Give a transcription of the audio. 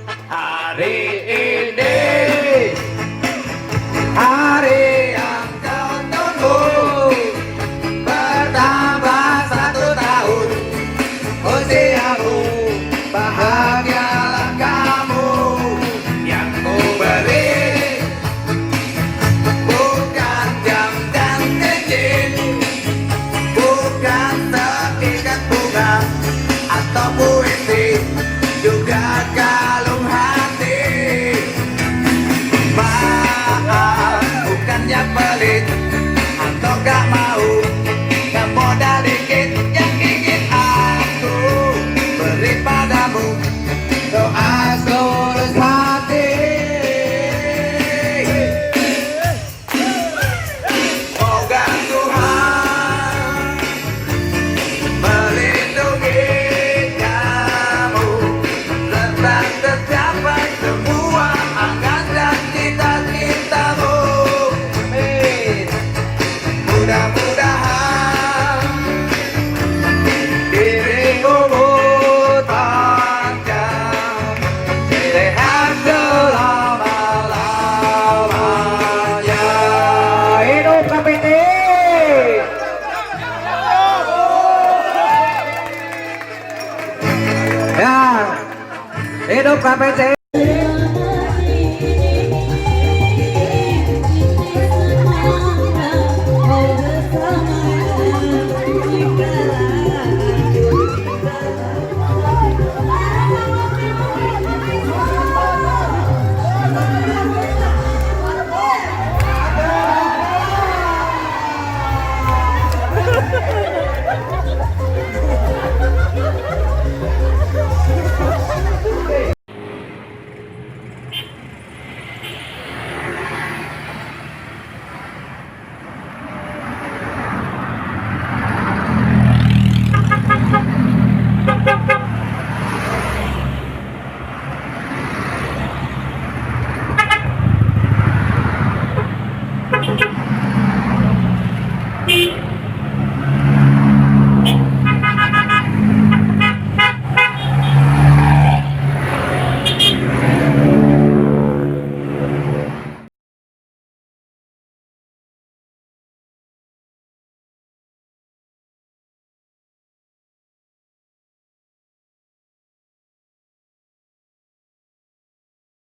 Hari ini hari yang kau tunggu, bertambah 1 tahun usiamu, bahagialah kamu. Yang ku beri bukan jam dan cincin, bukan sekitar bunga atau puisi, juga kalung hati. Maaf, bukannya pelit atau gak mau, gak modal dikit yang ingin aku beri padamu. Doa setulus hati, moga Tuhan melindungi kamu, serta tercapai semua angan dan cita-citamu. Amin. Mudah-mudahan dirimu panjang, sehat selama-lamanya. Hidup KPT. Ya, hidup KPT.